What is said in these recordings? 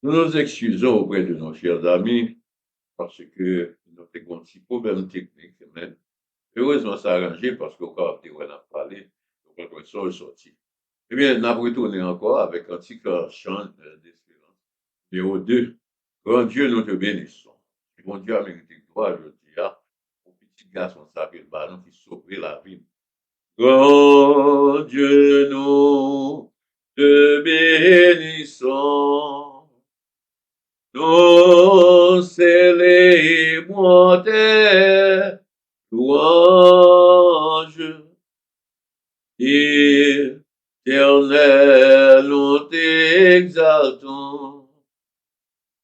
Nous nous excusons auprès de nos chers amis parce que nous avons un petit problème technique. Mais heureusement, ça a arrangé parce qu'au cas où on a parlé, donc on est sorti. Eh bien, nous avons retourné encore avec un petit chant d'espérance. Numéro 2. Grand Dieu, nous te bénissons. Bon Dieu a mérité gloire, je dis, au petit garçon, ça que le ballon qui sauverait la vie. Grand Dieu, nous te bénissons. Nous célébrons tes louanges. Éternel, nous t'exaltons.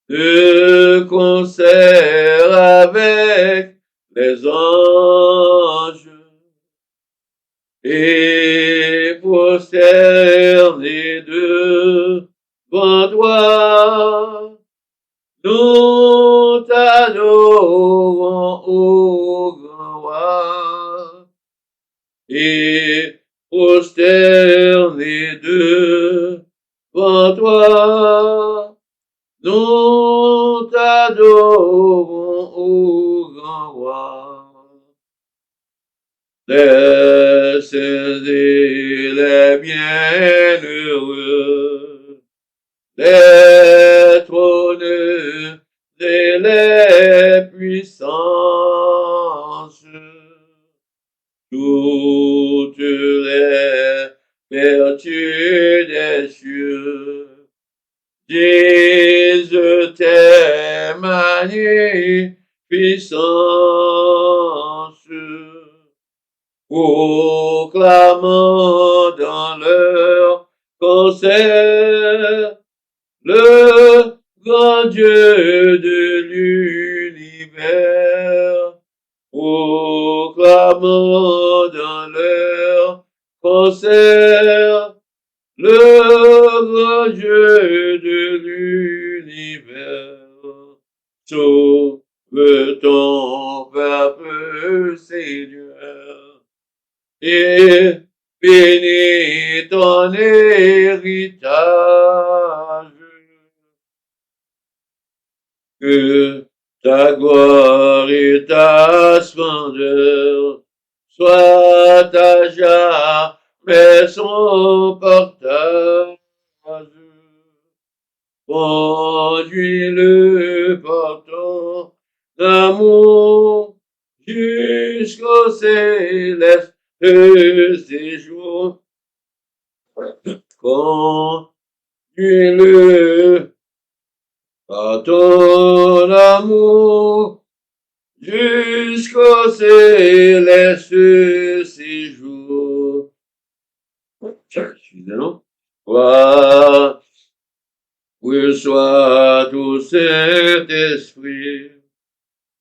De concert avec les anges et prosternés devant toi, nous t'adorons, ô grand roi, et prosternés devant toi, nous t'adorons, ô grand roi. Les saints et les bienheureux, les trônes et les puissances, toutes les vertus des cieux, disent tes magnificences, proclamant dans leur concert le grand Dieu de l'univers, proclamant dans leur concert le grand Dieu de l'univers. Sauve ton peuple, Seigneur, et bénis ton héritage. Que ta gloire et ta splendeur soient à jamais son partage. Conduis-le par ton amour jusqu'au céleste séjour. Conduis-le par ton amour jusqu'au céleste séjour. Excusez-moi. Toi, reçois tout Saint-Esprit.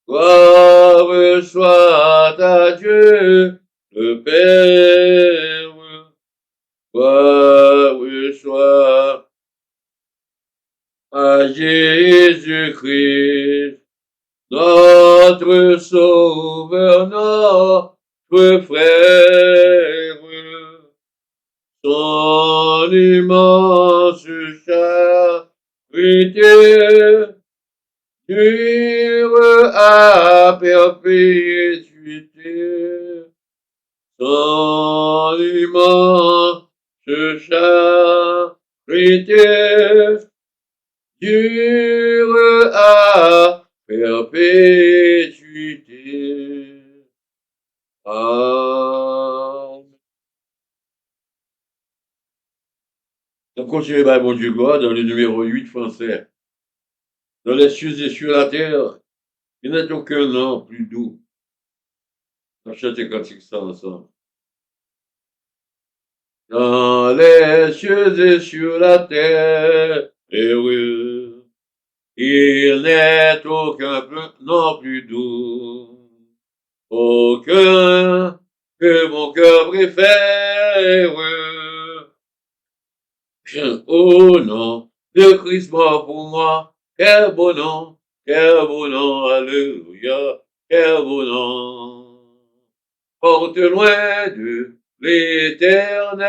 Gloire soit à Dieu, le Père. Gloire soit à Jésus-Christ, notre Sauveur, notre frère. Son immense charité dure à perpétuité. Son immense charité dure à perpétuité. Amen. Donc, continuez par mon Dieu gloire dans le numéro 8 français. Dans les cieux et sur la terre, il n'est aucun nom plus doux. On chante les cantiques ça ensemble. Dans les cieux et sur la terre, heureux, il n'est aucun nom plus doux. Aucun que mon cœur préfère. Au nom de Christ mort pour moi, quel beau nom, alléluia, quel beau nom. Porte loin de l'éternel,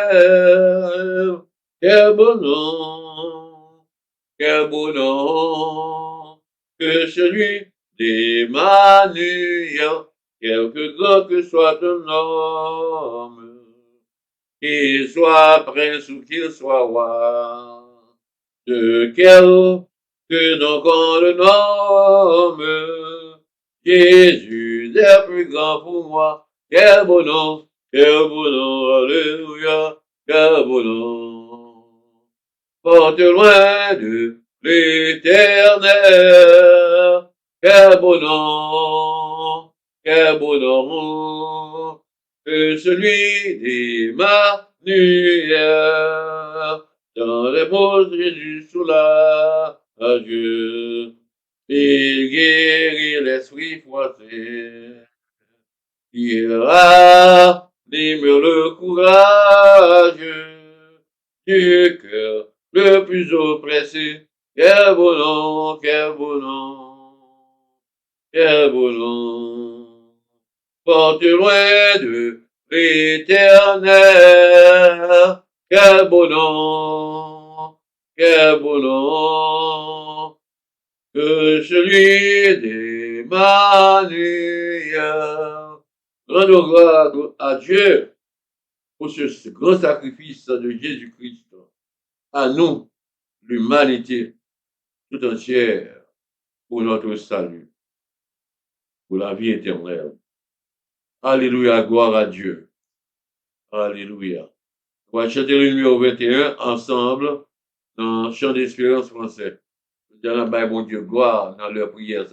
quel beau nom. quel beau nom que celui d'Emmanuel, quelque grand que soit un homme, qu'il soit prince ou qu'il soit roi, de quelque nom qu'on le nomme, Jésus est plus grand pour moi. Quel beau nom, alléluia, quel beau nom. Porte loin de l'éternel, quel beau nom, que celui d'Emmanuel, dans les mots de Jésus sous la Dieu, il guérit l'esprit froissé, il ranime le courage du cœur le plus oppressé. Quel beau nom, quel beau nom, quel beau nom. Porte loin de l'éternel. Quel beau nom, quel beau nom, que celui d'Emmanuel. Rendons gloire à Dieu pour ce grand sacrifice de Jésus-Christ. À nous, l'humanité tout entière, pour notre salut, pour la vie éternelle. Alléluia, gloire à Dieu. Alléluia. On va chanter le numéro 21 ensemble dans Chant d'espérance français. Dans la Bible, mon Dieu, gloire dans leur prière.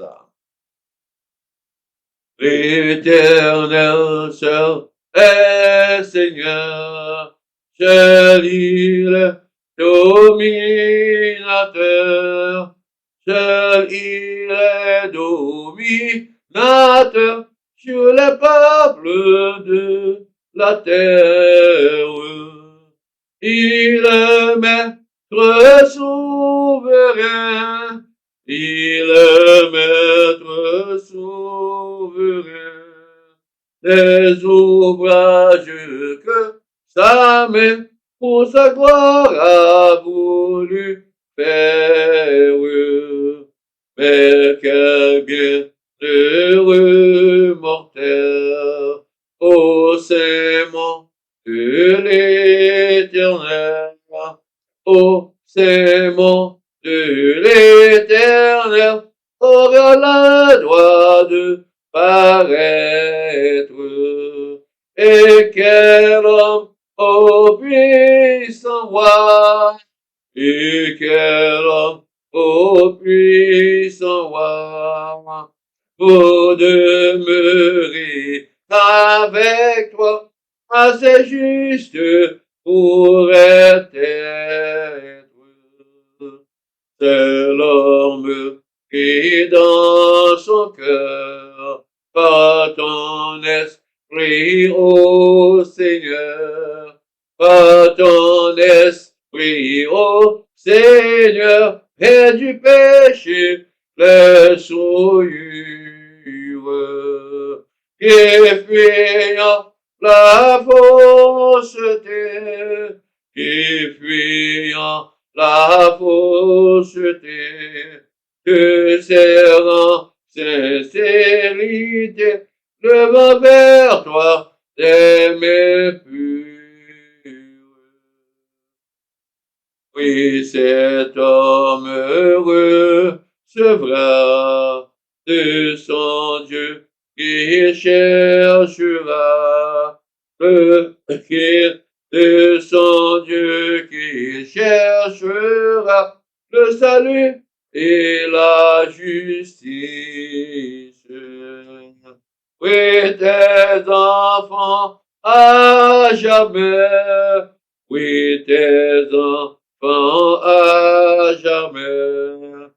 L'Éternel seul est Seigneur, seul il est dominateur, seul il est dominateur sur les peuples de la terre. Il est maître souverain, il est maître souverain des ouvrages que sa main pour sa gloire a voulu faire. Mais quel bien heureux mortel, ô Saint-Mon de l'Éternel, ô Saint-Mon de l'Éternel, aura la joie de paraître. Et quel homme au puissant roi, et quel homme au puissant roi, pour demeurer avec toi, assez juste pourrait être. C'est l'homme qui dans son cœur, par ton esprit, ô Seigneur, par ton esprit, ô Seigneur, et du péché les souillures, qui fuyant la fausseté, qui fuyant la fausseté, que serrant sincérité, levant vers toi des mains pures. Oui, cet homme heureux recevra de son Dieu qui cherchera le de son Dieu qui cherchera le salut et la justice. Oui, tes enfants à jamais, oui, tes enfants à jamais.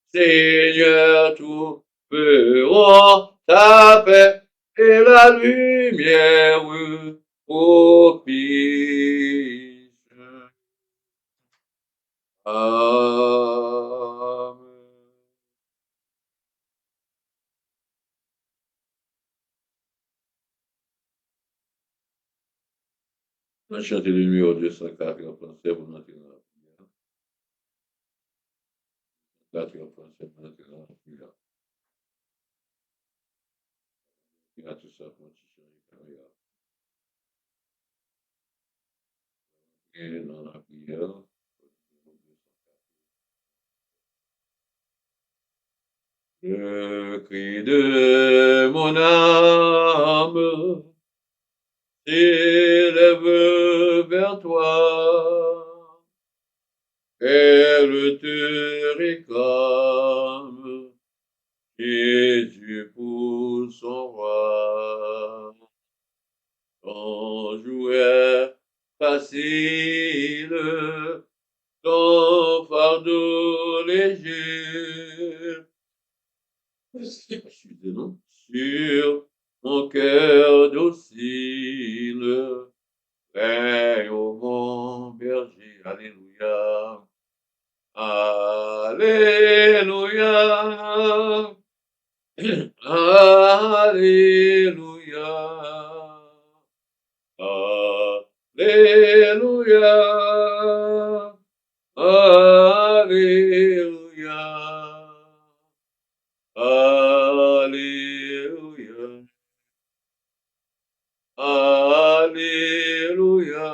Seigneur, tout feront ta paix et la lumière propice. Amen. On va chanter le numéro 204 en français pour notre La triomphation maintenant, il y a tout ça pour changer. Et dans la prière, le cri de mon âme s'élève vers toi. Elle te réclame, Jésus pour son roi. Ton jouet facile, ton fardeau léger, excusez-nous, sur mon cœur docile, veille au mon berger, alléluia, alléluia, alléluia, alléluia, alléluia, alléluia, alléluia,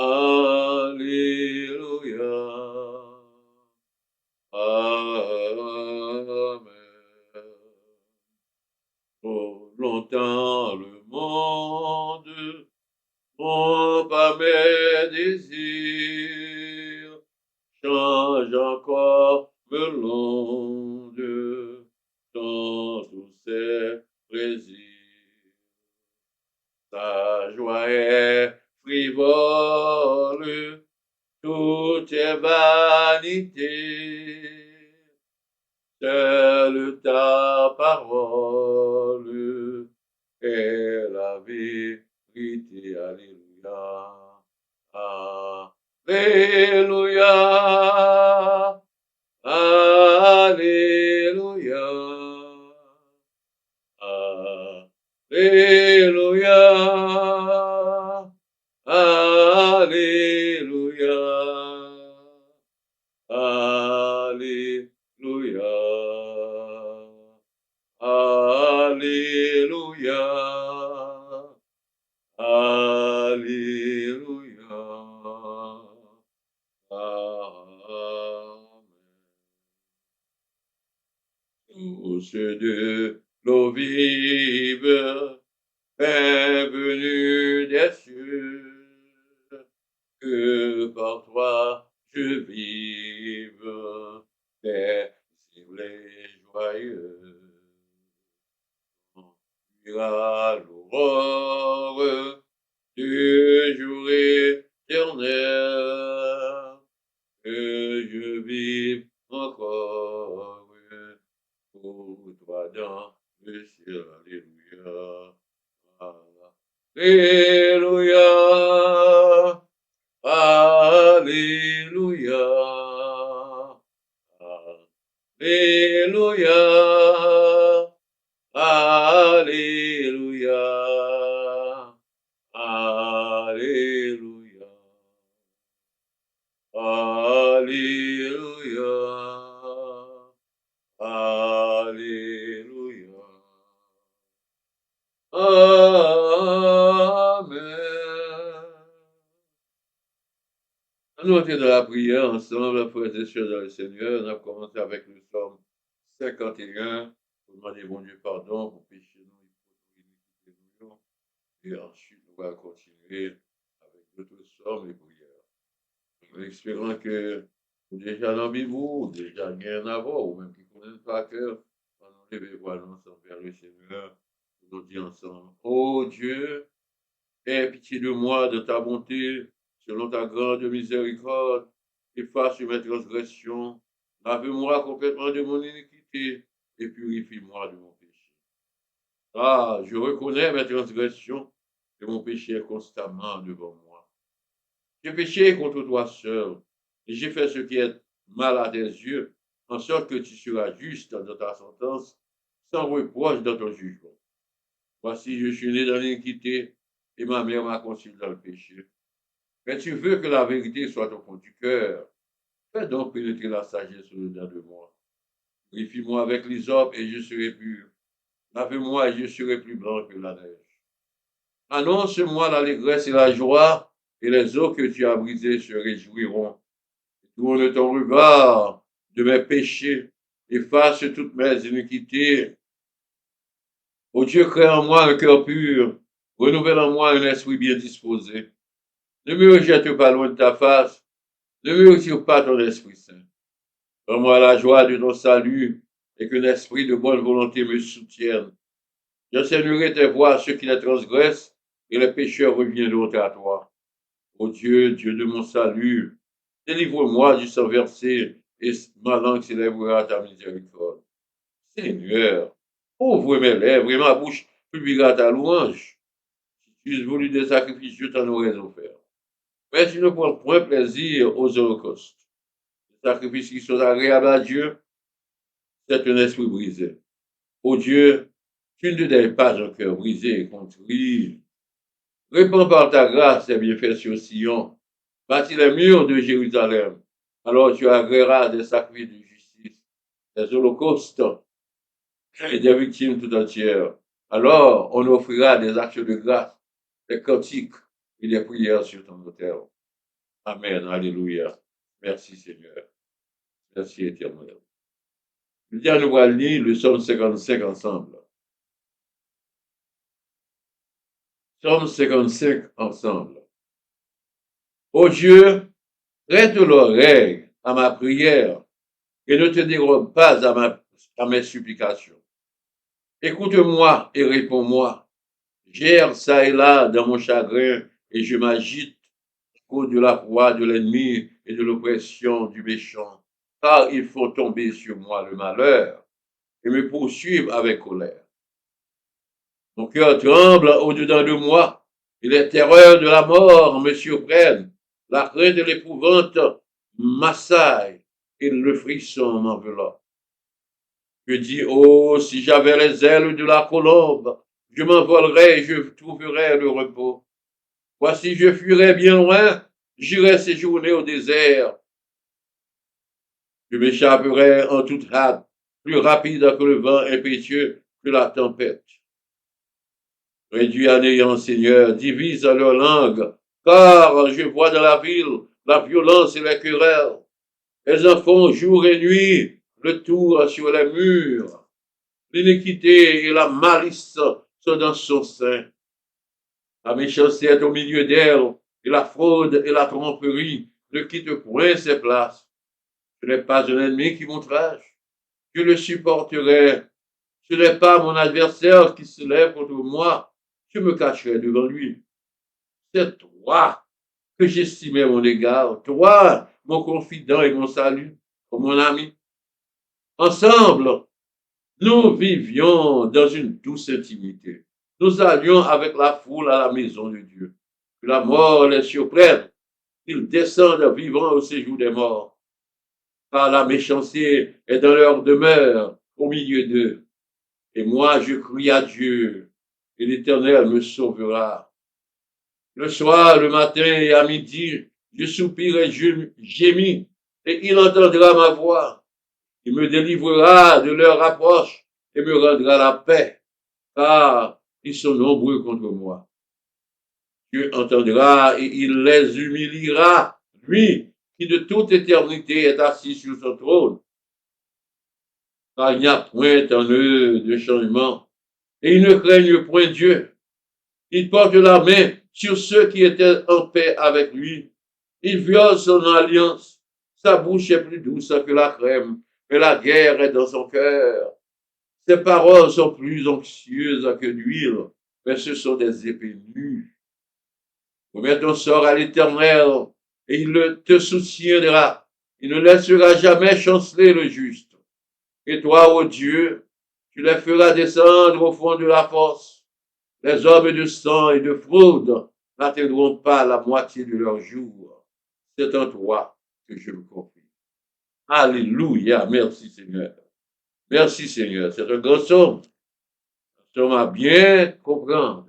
alléluia, amen. Oh, longtemps le monde pas mes désirs, change encore me l'onde dans tous ses plaisirs. Ta joie est frivole, tout est vanité. Seule ta parole est la vérité. Alléluia. Alléluia. Alléluia. Alléluia. Alléluia. Alléluia. Alléluia. Alléluia. Amen. Tous de l'eau vive est venue des cieux, que par toi je vive, paisible et joyeux. À l'aurore du jour éternel, que je vive encore pour toi dans le ciel. Alléluia. Alléluia. Alléluia. Alléluia. Alléluia. Alléluia. Alléluia. Alléluia. Amen. Nous entrons dans la prière ensemble, frères et sœurs dans le Seigneur. On a commencé avec le psaume 51 pour demander bon Dieu pardon pour pécher nous et pour nous. Et ensuite, nous allons continuer avec d'autres psaumes et prières. En espérant que vous déjà dans vous, déjà bien avant, ou même qui connaissent pas cœur, on nous lever voir ensemble vers le Seigneur. Nous dire ensemble, oh Dieu, aie pitié de moi, de ta bonté, selon ta grande miséricorde, efface mes transgressions, lave-moi complètement de mon iniquité et purifie-moi de mon péché. Ah, je reconnais mes transgressions et mon péché est constamment devant moi. J'ai péché contre toi seul et j'ai fait ce qui est mal à tes yeux, en sorte que tu seras juste dans ta sentence, sans reproche dans ton jugement. Voici, je suis né dans l'iniquité et ma mère m'a conçu dans le péché. Mais tu veux que la vérité soit au fond du cœur. Fais donc pénétrer la sagesse au-dedans de moi. Purifie-moi avec l'hysope et je serai pur. Lave-moi et je serai plus blanc que la neige. Annonce-moi l'allégresse et la joie, et les eaux que tu as brisées se réjouiront. Tourne ton regard de mes péchés, efface toutes mes iniquités. Ô Dieu, crée en moi un cœur pur, renouvelle en moi un esprit bien disposé. Ne me rejette pas loin de ta face, ne me retire pas ton Esprit Saint. Donne-moi la joie de ton salut et qu'un esprit de bonne volonté me soutienne. J'enseignerai tes voies à ceux qui les transgressent et les pécheurs reviendront à toi. Ô Dieu, Dieu de mon salut, délivre-moi du sang versé et ma langue célébrera ta miséricorde. Seigneur, ouvre mes lèvres et ma bouche publiera ta louange. Si tu eusses voulu des sacrifices, je t'en aurais offert. Mais tu ne prends point plaisir aux holocaustes. Les sacrifices qui sont agréables à Dieu, c'est un esprit brisé. Ô Dieu, tu ne donnes pas un cœur brisé et contrit. Répands par ta grâce les bienfaits sur Sion. Bâtis les murs de Jérusalem. Alors tu agréeras des sacrifices de justice, des holocaustes et des victimes tout entières. Alors on offrira des actes de grâce, des cantiques et des prières sur ton autel. Amen. Alléluia. Merci Seigneur. Merci éternel. Nous allons lire le psaume 55 ensemble. Psaume 55 ensemble. Ô Dieu, prête l'oreille à ma prière et ne te dérobe pas à mes supplications. Écoute-moi et réponds-moi. J'erre ça et là dans mon chagrin et je m'agite à cause de la proie de l'ennemi et de l'oppression du méchant, car ils font tomber sur moi le malheur et me poursuivent avec colère. Mon cœur tremble au-dedans de moi et les terreurs de la mort me surprennent. La crainte et l'épouvante m'assaillent et le frisson m'enveloppe. Je dis, oh, si j'avais les ailes de la colombe, je m'envolerais et je trouverais le repos. Voici, je fuirais bien loin, j'irais séjourner au désert. Je m'échapperais en toute hâte, plus rapide que le vent impétueux que la tempête. Réduis à néant, Seigneur, divise leur langue, car je vois dans la ville la violence et la querelle. Elles en font jour et nuit le tour sur les murs. L'iniquité et la malice sont dans son sein. La méchanceté est au milieu d'elle, et la fraude et la tromperie ne quittent point ses places. Ce n'est pas un ennemi qui m'outrage, je le supporterai. Ce n'est pas mon adversaire qui se lève contre moi, je me cacherai devant lui. C'est toi que j'estimais mon égard, toi, mon confident et mon salut, mon ami. Ensemble, nous vivions dans une douce intimité. Nous allions avec la foule à la maison de Dieu. Que la mort les surprenne, qu'ils descendent vivants au séjour des morts. Car la méchanceté est dans leur demeure, au milieu d'eux. Et moi, je crie à Dieu, et l'Éternel me sauvera. Le soir, le matin et à midi, je soupire et je gémis, et il entendra ma voix. Il me délivrera de leur approche et me rendra la paix, car ils sont nombreux contre moi. Dieu entendra et il les humiliera, lui qui de toute éternité est assis sur son trône. Car il n'y a point en eux de changement, et ils ne craignent point Dieu. Il porte la main sur ceux qui étaient en paix avec lui. Il viole son alliance. Sa bouche est plus douce que la crème, et la guerre est dans son cœur. Ses paroles sont plus anxieuses que l'huile, mais ce sont des épées nues. Remets ton sort à l'Éternel, et il te soutiendra. Il ne laissera jamais chanceler le juste. Et toi, ô Dieu, tu les feras descendre au fond de la force. Les hommes de sang et de fraude n'atteindront pas la moitié de leur jour. C'est en toi que je me confie. Alléluia. Merci Seigneur. Merci Seigneur. C'est un grand psaume. Un psaume à bien comprendre.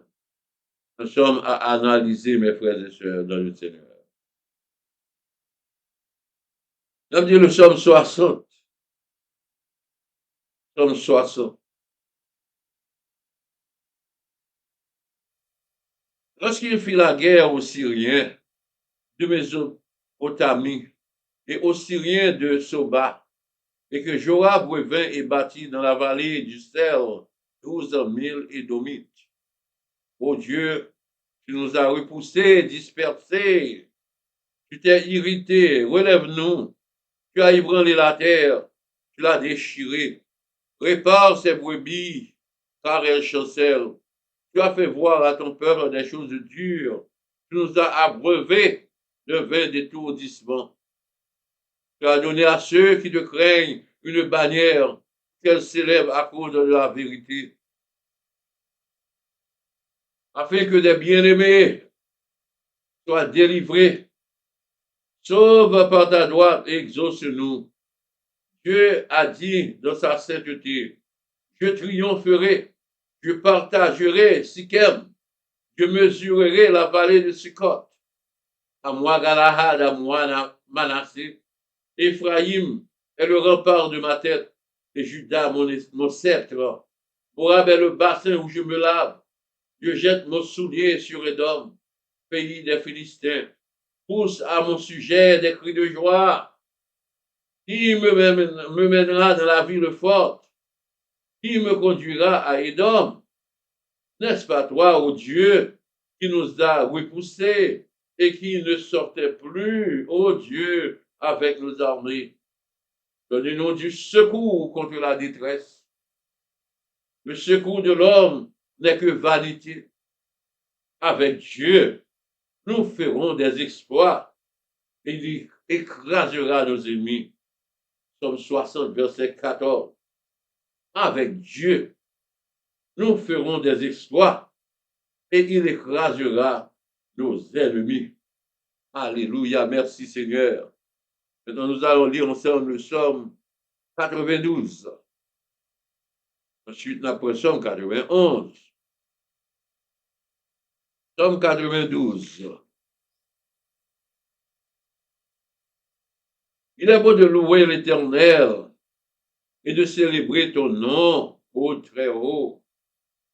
Un psaume à analyser, mes frères et sœurs, dans le Seigneur. On dit le psaume 60. Psaume 60. Lorsqu'il fit la guerre aux Syriens de Mésopotamie et aux Syriens de Soba, et que Joab revint et bâtit dans la vallée du Sel 12 000 Édomites. Ô Dieu, tu nous as repoussés, dispersés, tu t'es irrité, relève-nous, tu as ébranlé la terre, tu l'as déchirée, répare ses brebis, car elles chancellent. Tu as fait voir à ton peuple des choses dures, tu nous as abreuvés de vains d'étourdissement. Tu as donné à ceux qui te craignent une bannière qu'elle s'élève à cause de la vérité, afin que des bien-aimés soient délivrés. Sauve par ta droite et exauce-nous. Dieu a dit dans sa sainteté, je triompherai, je partagerai Sichem, je mesurerai la vallée de Sukkot. À moi Galahad, à moi Manassé, Ephraïm est le rempart de ma tête, et Judas mon sceptre. Moab est le bassin où je me lave. Je jette mon soulier sur Édom, pays des Philistins. Pousse à mon sujet des cris de joie. Qui me mènera dans la ville forte? Qui me conduira à Édom? N'est-ce pas toi, ô Dieu, qui nous a repoussés et qui ne sortait plus, ô Dieu, avec nos armées? Donne-nous du secours contre la détresse. Le secours de l'homme n'est que vanité. Avec Dieu, nous ferons des exploits et il écrasera nos ennemis. Somme 60, verset 14. Avec Dieu, nous ferons des exploits et il écrasera nos ennemis. Alléluia, merci Seigneur. Maintenant, nous allons lire ensemble le psaume 92. Ensuite, après psaume 91. Psaume 92. Il est beau de louer l'Éternel et de célébrer ton nom, ô très haut,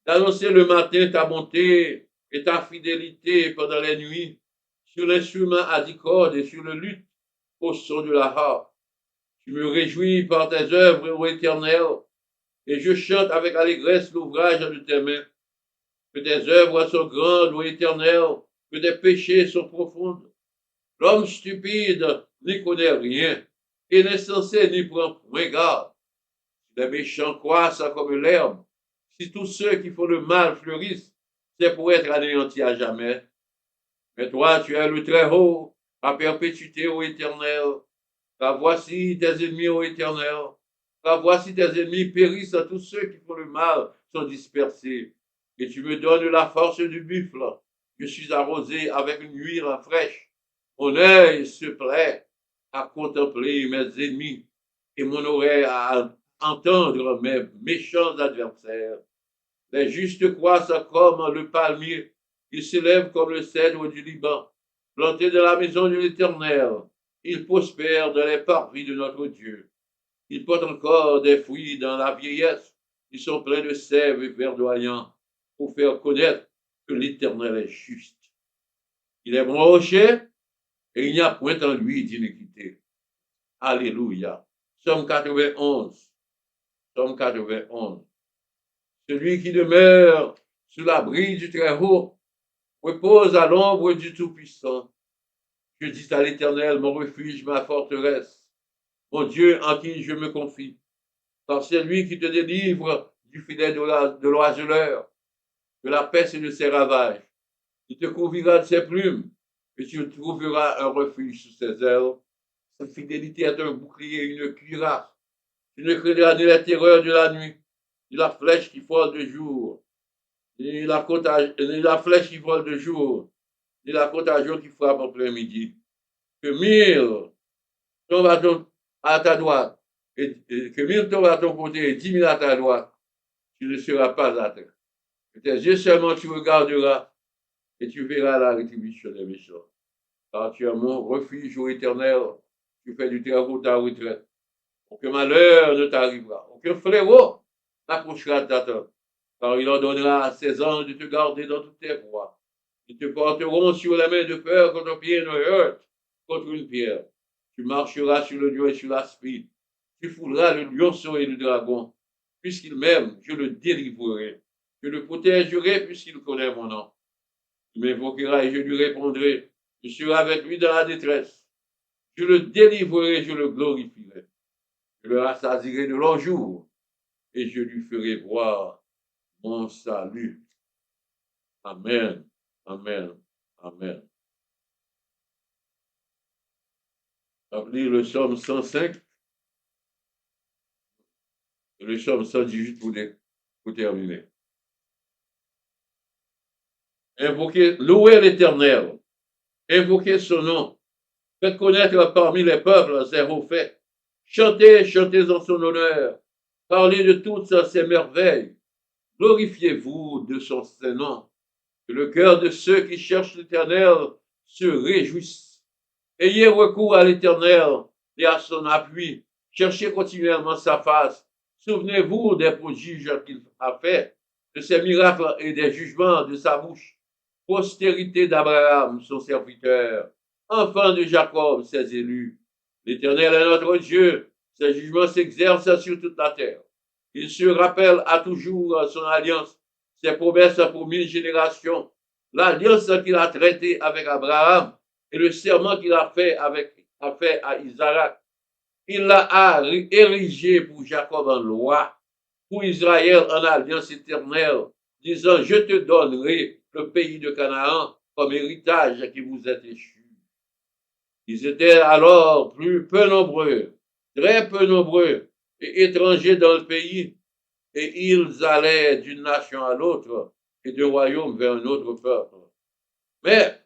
d'annoncer le matin ta bonté et ta fidélité pendant les nuits, sur l'instrument à 10 cordes et sur le luth au son de la harpe. Tu me réjouis par tes œuvres, ô Éternel, et je chante avec allégresse l'ouvrage de tes mains. Que tes œuvres sont grandes, ô Éternel, que tes péchés sont profonds. L'homme stupide n'y connaît rien, et l'insensé n'y prend point garde. Si les méchants croissent comme l'herbe, si tous ceux qui font le mal fleurissent, c'est pour être anéantis à jamais. Mais toi, tu es le Très-Haut, à perpétuité, ô Éternel. Car voici tes ennemis, ô Éternel. Car voici tes ennemis périssent, tous ceux qui font le mal sont dispersés. Et tu me donnes la force du buffle. Je suis arrosé avec une huile fraîche. Mon œil se plaît à contempler mes ennemis et mon oreille à entendre mes méchants adversaires. Les justes croissent comme le palmier, ils s'élèvent comme le cèdre du Liban. Plantés dans la maison de l'Éternel, ils prospèrent dans les parvis de notre Dieu. Ils portent encore des fruits dans la vieillesse. Ils sont pleins de sève et verdoyants pour faire connaître que l'Éternel est juste. Il est mon rocher et il n'y a point en lui d'iniquité. Alléluia. Psaume 91. Psaume 91. Celui qui demeure sous l'abri du Très-Haut repose à l'ombre du Tout-Puissant. Je dis à l'Éternel, mon refuge, ma forteresse, mon Dieu en qui je me confie. Car c'est lui qui te délivre du filet de l'oiseleur, de la peste et de ses ravages. Il te couvrira de ses plumes, et tu trouveras un refuge sous ses ailes. Sa fidélité est un bouclier, une cuirasse. Tu ne craindras ni la terreur de la nuit, ni la flèche qui vole de jour, ni la flèche qui vole de jour, ni la contagion qui frappe en plein midi. Que 1000 tombent à ta droite, que 1000 tombent à ton côté et 10 000 à ta droite, tu ne seras pas atteint. Que tes yeux seulement tu regarderas et tu verras la rétribution des méchants. Car tu es mon refuge, ô Éternel, tu fais du travail pour ta retraite. Aucun malheur ne t'arrivera. Aucun fléau n'approchera de ta tente. Car il ordonnera à ses anges de te garder dans toutes tes voies. Ils te porteront sur la main de peur quand ton pied ne heurte contre une pierre. Tu marcheras sur le lion et sur l'aspide. Tu fouleras le lionceau et le dragon. Puisqu'il m'aime, je le délivrerai. Je le protégerai puisqu'il connaît mon nom. Tu m'invoqueras et je lui répondrai. Je serai avec lui dans la détresse. Je le délivrerai, je le glorifierai. Je le rassasierai de longs jours et je lui ferai voir mon salut. Amen. Amen. Amen. On va lire le psaume 105 et le psaume 118 pour terminer. Invoquez, louez l'Éternel, invoquez son nom, faites connaître parmi les peuples ses hauts faits, chantez, chantez en son honneur, parlez de toutes ses merveilles, glorifiez-vous de son saint nom, que le cœur de ceux qui cherchent l'Éternel se réjouisse. Ayez recours à l'Éternel et à son appui, cherchez continuellement sa face, souvenez-vous des prodiges qu'il a faits, de ses miracles et des jugements de sa bouche. Postérité d'Abraham, son serviteur, enfant de Jacob, ses élus. L'Éternel est notre Dieu, ses jugements s'exercent sur toute la terre. Il se rappelle à toujours son alliance, ses promesses pour 1000 générations, l'alliance qu'il a traitée avec Abraham et le serment qu'il a fait à Isaac. Il l'a érigé pour Jacob en loi, pour Israël en alliance éternelle, disant, je te donnerai le pays de Canaan comme héritage qui vous est échu. Ils étaient alors peu nombreux, très peu nombreux et étrangers dans le pays, et ils allaient d'une nation à l'autre et d'un royaume vers un autre peuple. Mais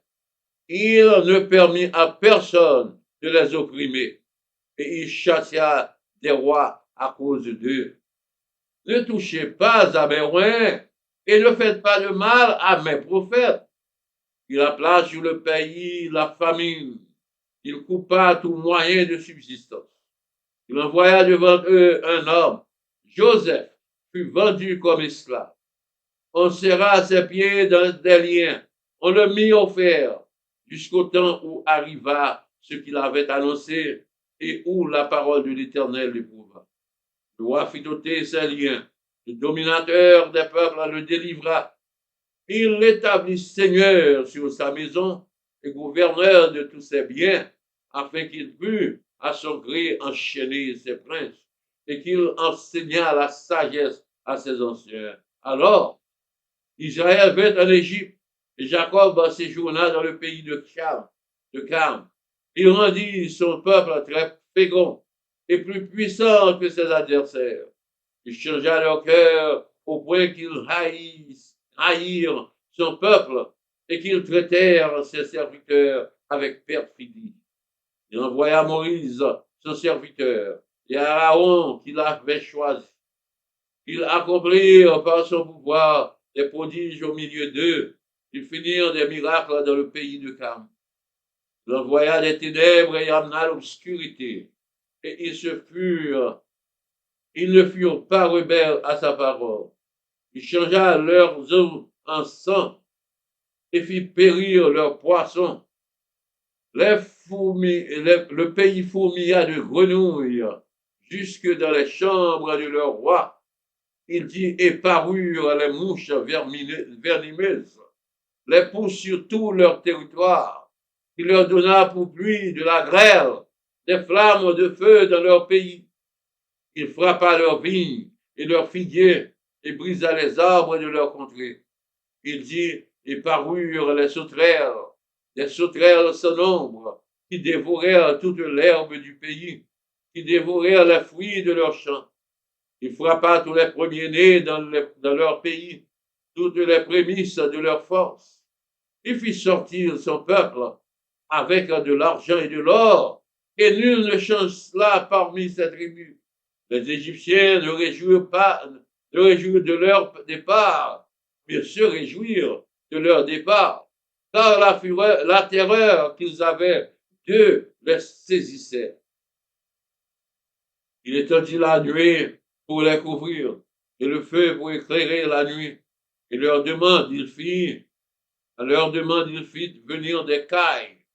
il ne permit à personne de les opprimer, et il chassa des rois à cause d'eux. Ne touchez pas à mes rois et ne faites pas de mal à mes prophètes. Il appela sur le pays la famine. Il coupa tout moyen de subsistance. Il envoya devant eux un homme. Joseph fut vendu comme esclave. On serra ses pieds dans des liens. On le mit au fer jusqu'au temps où arriva ce qu'il avait annoncé et où la parole de l'Éternel l'éprouva. Le roi fit ôter ses liens. Le dominateur des peuples le délivra. Il l'établit seigneur sur sa maison et gouverneur de tous ses biens, afin qu'il pût à son gré enchaîner ses princes et qu'il enseignât la sagesse à ses anciens. Alors, Israël vint en Égypte et Jacob séjourna dans le pays de Cam. Il rendit son peuple très fécond et plus puissant que ses adversaires. Il changea leur cœur au point qu'ils haïrent son peuple et qu'ils traitèrent ses serviteurs avec perfidie. Il envoya Moïse, son serviteur, et Aaron qu'il avait choisi. Ils accomplirent par son pouvoir des prodiges au milieu d'eux. Ils finirent des miracles dans le pays de Cam. Il envoya des ténèbres et amena l'obscurité. Et ils ne furent pas rebelles à sa parole. Il changea leurs eaux en sang et fit périr leurs poissons. Le pays fourmilla de grenouilles jusque dans les chambres de leur roi. Il dit, et parurent les mouches venimeuses, les poux sur tout leur territoire. Il leur donna pour pluie de la grêle, des flammes de feu dans leur pays. Il frappa leurs vignes et leurs figuiers et brisa les arbres de leur contrée. Il dit, et parurent les sauterelles, des sauterelles sans nombre, qui dévorèrent toute l'herbe du pays, qui dévorèrent les fruits de leurs champs. Il frappa tous les premiers-nés dans leur pays, toutes les prémices de leur force. Il fit sortir son peuple avec de l'argent et de l'or, et nul ne chancela parmi ses tribus. Les Égyptiens ne réjouirent de leur départ, mais se réjouirent de leur départ, car la terreur qu'ils avaient d'eux les saisissait. Il étendit la nuée pour les couvrir, et le feu pour éclairer la nuit. Et leur demande, il fit venir des cailles,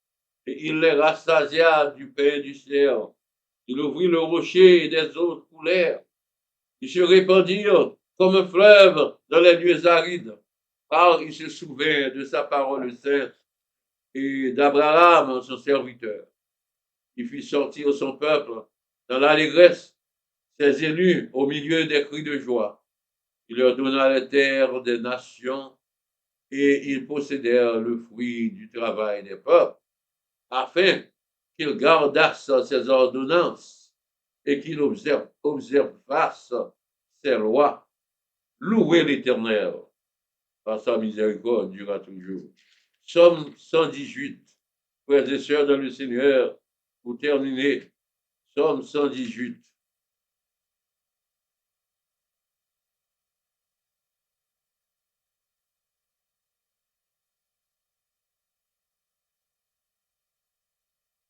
et il les rassasia du pain du ciel. Il ouvrit le rocher et des eaux coulèrent. Ils se répandirent comme un fleuve dans les lieux arides, car il se souvint de sa parole sainte et d'Abraham, son serviteur. Il fit sortir son peuple dans l'allégresse, ses élus au milieu des cris de joie. Il leur donna les terres des nations et ils possédèrent le fruit du travail des peuples, afin qu'ils gardassent ses ordonnances et qu'ils observassent ses lois. Louez l'Éternel, par sa miséricorde durera toujours. Psaume 118, frères et sœurs dans le Seigneur, pour terminer, Psaume 118.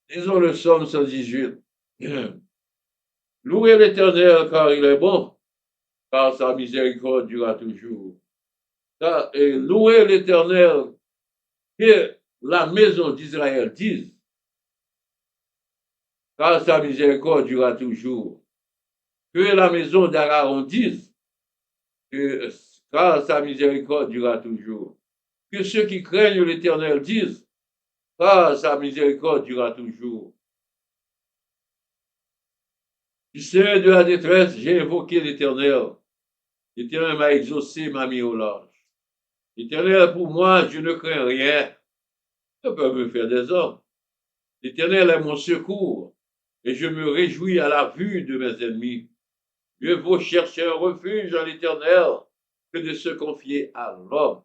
Lisons le Psaume 118. Louez l'Éternel car il est bon, car sa miséricorde durera toujours. Et louez l'Éternel, que la maison d'Israël dise, car sa miséricorde durera toujours. Que la maison d'Aaron dise, car sa miséricorde durera toujours. Que ceux qui craignent l'Éternel disent, car sa miséricorde durera toujours. Du sein de la détresse, j'ai invoqué l'Éternel. L'Éternel m'a exaucé, m'a mis au large. L'Éternel, pour moi, je ne crains rien. Ne peut me faire des hommes. L'Éternel est mon secours, et je me réjouis à la vue de mes ennemis. Mieux vaut chercher un refuge en l'Éternel que de se confier à l'homme.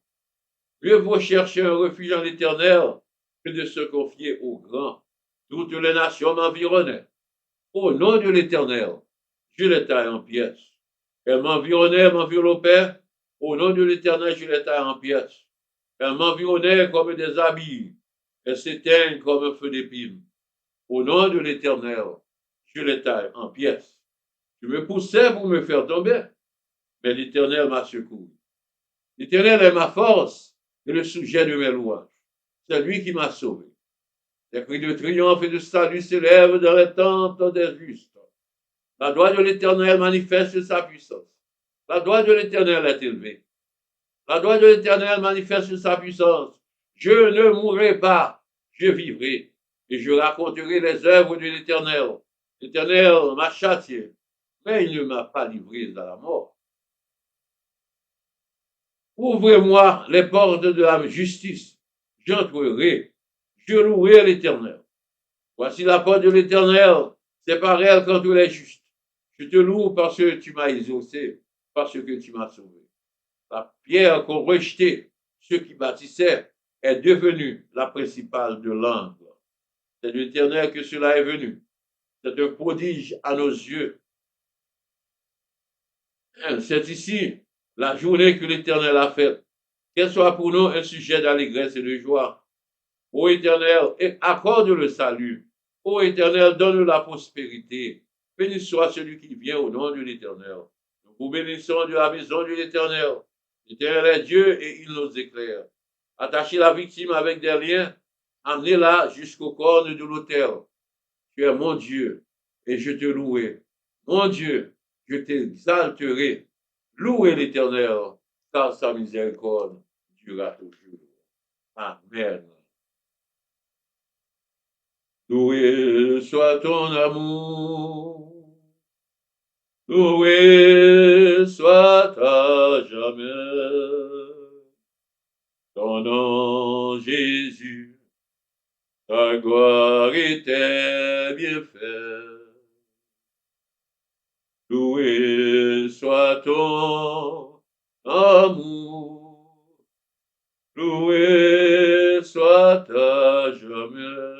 Mieux vaut chercher un refuge en l'Éternel que de se confier aux grands. Toutes les nations m'environnaient. Au nom de l'Éternel, je les taille en pièces. Elles m'environnaient, m'enveloppaient. Au nom de l'Éternel, je les taille en pièces. Elles m'environnaient comme des habits. Elles s'éteignent comme un feu d'épine. Au nom de l'Éternel, je les taille en pièces. Je me poussais pour me faire tomber, mais l'Éternel m'a secouru. L'Éternel est ma force et le sujet de mes louanges. C'est lui qui m'a sauvé. Des cris de triomphe et de salut s'élèvent dans les tentes des justes. La gloire de l'Éternel manifeste sa puissance. La gloire de l'Éternel est élevée. La gloire de l'Éternel manifeste sa puissance. Je ne mourrai pas, je vivrai, et je raconterai les œuvres de l'Éternel. L'Éternel m'a châtié, mais il ne m'a pas livré à la mort. Ouvrez-moi les portes de la justice, j'entrerai, je louerai l'Éternel. Voici la porte de l'Éternel, c'est par elle contre les justes. Je te loue parce que tu m'as exaucé, parce que tu m'as sauvé. La pierre qu'ont rejetée ceux qui bâtissaient est devenue la principale de l'angle. C'est de l'Éternel que cela est venu. C'est un prodige à nos yeux. C'est ici la journée que l'Éternel a faite. Qu'elle soit pour nous un sujet d'allégresse et de joie. Ô Éternel, accorde le salut. Ô Éternel, donne la prospérité. Béni soit celui qui vient au nom de l'Éternel. Nous vous bénissons de la maison de l'Éternel. L'Éternel est Dieu et il nous éclaire. Attachez la victime avec des liens, amenez-la jusqu'aux cornes de l'autel. Tu es mon Dieu et je te louerai. Mon Dieu, je t'exalterai. Louez l'Éternel, car sa miséricorde durera toujours. Amen. Loué soit ton amour, loué soit à jamais. Ton nom, Jésus, ta gloire et tes bienfaits. Loué soit ton amour, loué soit à jamais.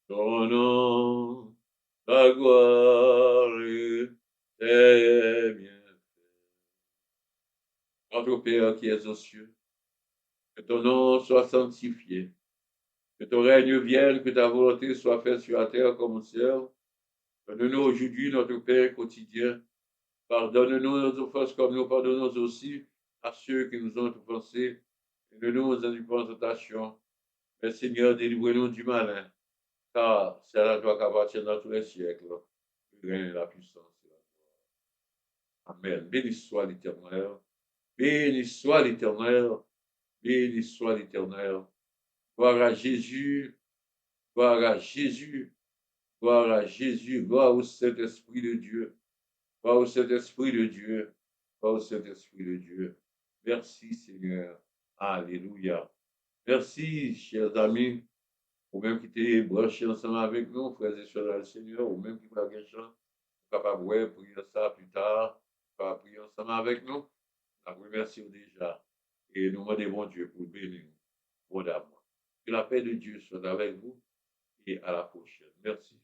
Ton nom, ta gloire et tes bienfaits. Notre Père qui es aux cieux, que ton nom soit sanctifié, que ton règne vienne, que ta volonté soit faite sur la terre comme au ciel. Donne-nous aujourd'hui notre pain quotidien. Pardonne-nous nos offenses comme nous pardonnons aussi à ceux qui nous ont offensés. Et ne nous induis pas en tentation. Mais Seigneur, délivre-nous du malin, car c'est à toi qu'appartient dans tous les siècles le règne et la puissance. Amen. Béni soit l'Éternel. Béni soit l'Éternel. Béni soit l'Éternel. Gloire à Jésus. Gloire à Jésus. Gloire à Jésus. Gloire au Saint-Esprit de Dieu. Gloire au Saint-Esprit de Dieu. Gloire au Saint-Esprit de Dieu. Merci Seigneur. Alléluia. Merci, chers amis, ou même qui étaient branchés ensemble avec nous, frères et sœurs dans le Seigneur, ou même qui n'ont pas chance, capable de prier ça plus tard, pas prier ensemble avec nous. Nous remercions déjà. Et nous demandons bon Dieu pour bénir nous. Bon d'amour. Que la paix de Dieu soit avec vous et à la prochaine. Merci.